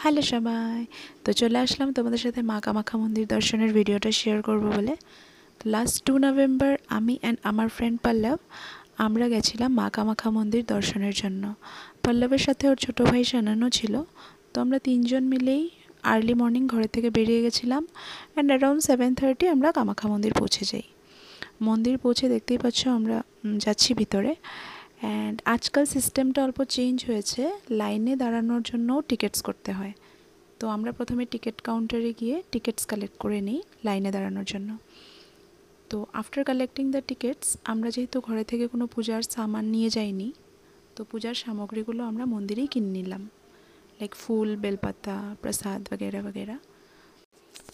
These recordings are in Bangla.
হ্যালো সবাই, তো চলে আসলাম তোমাদের সাথে মা কামাখ্যা মন্দির দর্শনের ভিডিওটা শেয়ার করব বলে। লাস্ট 2 নভেম্বর আমি অ্যান্ড আমার ফ্রেন্ড পল্লব আমরা গেছিলাম মা কামাখ্যা মন্দির দর্শনের জন্য। পল্লবের সাথে ওর ছোটো ভাই শানানও ছিল। তো আমরা তিনজন মিলেই আর্লি মর্নিং ঘরে থেকে বেরিয়ে গেছিলাম অ্যান্ড অ্যারাউন্ড 7:30 আমরা কামাখ্যা মন্দির পৌঁছে যাই। মন্দির পৌঁছে দেখতেই পাচ্ছ আমরা যাচ্ছি ভিতরে। অ্যান্ড আজকাল সিস্টেমটা অল্প চেঞ্জ হয়েছে, লাইনে দাঁড়ানোর জন্যও টিকিটস করতে হয়। তো আমরা প্রথমে টিকিট কাউন্টারে গিয়ে টিকিটস কালেক্ট করে নিই লাইনে দাঁড়ানোর জন্য। তো আফটার কালেক্টিং দ্য টিকিটস আমরা যেহেতু ঘরে থেকে কোনো পূজার সামান নিয়ে যাইনি, তো পূজার সামগ্রীগুলো আমরা মন্দিরেই কিনে নিলাম, লাইক ফুল, বেলপাতা, প্রসাদ বগেরা বগেরা।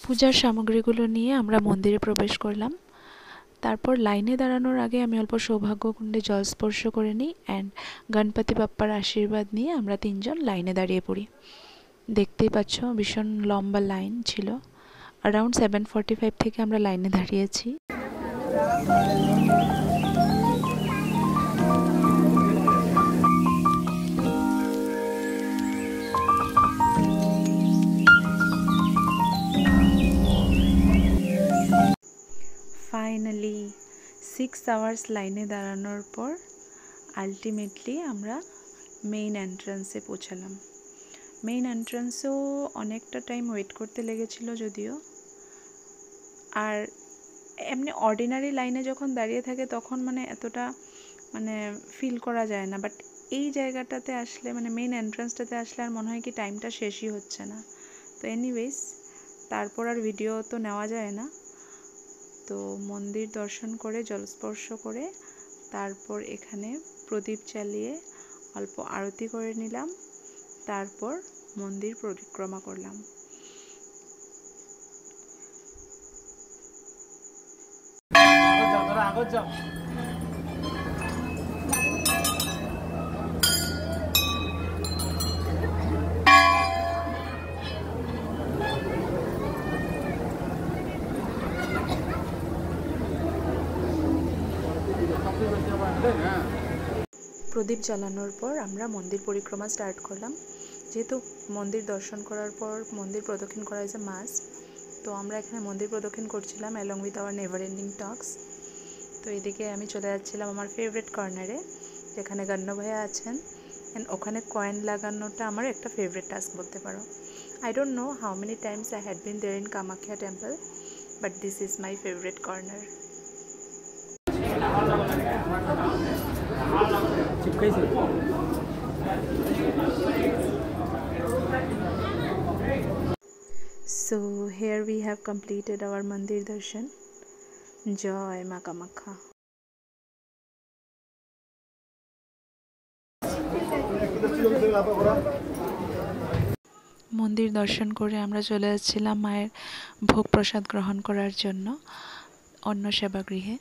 পূজার সামগ্রীগুলো নিয়ে আমরা মন্দিরে প্রবেশ করলাম। তারপর লাইনে দাঁড়ানোর আগে আমি অল্প সৌভাগ্যকুণ্ডে জল স্পর্শ করে নিই অ্যান্ড গণপতি বাপ্পার আশীর্বাদ নিয়ে আমরা তিনজন লাইনে দাঁড়িয়ে পড়ি। দেখতেই পাচ্ছ ভীষণ লম্বা লাইন ছিল। অ্যারাউন্ড 7:45 থেকে আমরা লাইনে দাঁড়িয়েছি। ফাইনালি 6 আওয়ার্স লাইনে দাঁড়ানোর পর আলটিমেটলি আমরা মেইন এন্ট্রান্সে পৌঁছালাম। মেইন এন্ট্রান্সেও অনেকটা টাইম ওয়েট করতে লেগেছিল যদিও। আর এমনি অর্ডিনারি লাইনে যখন দাঁড়িয়ে থাকে তখন এতটা ফিল করা যায় না, বাট এই জায়গাটাতে আসলে মেইন এন্ট্রান্সটাতে আসলে আর মনে হয় কি টাইমটা শেষই হচ্ছে না। তো এনিওয়েজ তারপর আর ভিডিও তো নেওয়া যায় না। তো মন্দির দর্শন করে জলস্পর্শ করে তারপর এখানে প্রদীপ জ্বালিয়ে অল্প আরতি করে নিলাম, তারপর মন্দির পরিক্রমা করলাম। প্রদীপ জ্বালানোর পর আমরা মন্দির পরিক্রমা স্টার্ট করলাম। যেহেতু মন্দির দর্শন করার পর মন্দির প্রদক্ষিণ করা ইজ এ মাস্ট, তো আমরা এখানে মন্দির প্রদক্ষিণ করছিলাম along with our never ending talks. তো এদিকে আমি চলে যাচ্ছিলাম আমার ফেভারিট কর্নারে, যেখানে গণ্য ভাইয়া আছেন অ্যান্ড ওখানে কয়েন লাগানোটা আমার একটা ফেভারিট টাস্ক বলতে পারো। I don't know how many times I had been there in Kamakhya temple, but this is my favourite corner. So here we have completed our mandir darshan. Joy Ma Kamakhya. মন্দির দর্শন করে আমরা চলে যাচ্ছিলাম মায়ের ভোগ প্রসাদ গ্রহণ করার জন্য অন্ন সেবাগৃহে।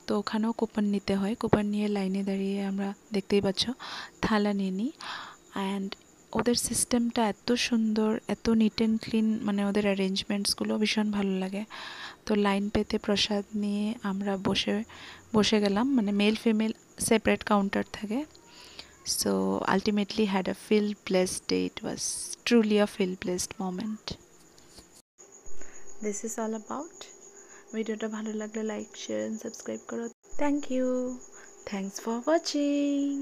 তো ওখানেও কুপন নিতে হয়, কুপন নিয়ে লাইনে দাঁড়িয়ে আমরা দেখতেই পাচ্ছ থালা নিয়ে নিই। অ্যান্ড ওদের সিস্টেমটা এত সুন্দর, এত নিট অ্যান্ড ক্লিন, ওদের অ্যারেঞ্জমেন্টসগুলো ভীষণ ভালো লাগে। তো লাইন পেতে প্রসাদ নিয়ে আমরা বসে গেলাম, মেল ফিমেল সেপারেট কাউন্টার থাকে। So ultimately had a feel blessed day. It was truly a feel blessed moment. This is all about. ভিডিওটা ভালো লাগলে লাইক, শেয়ার and সাবস্ক্রাইব করো। Thank you. Thanks for watching.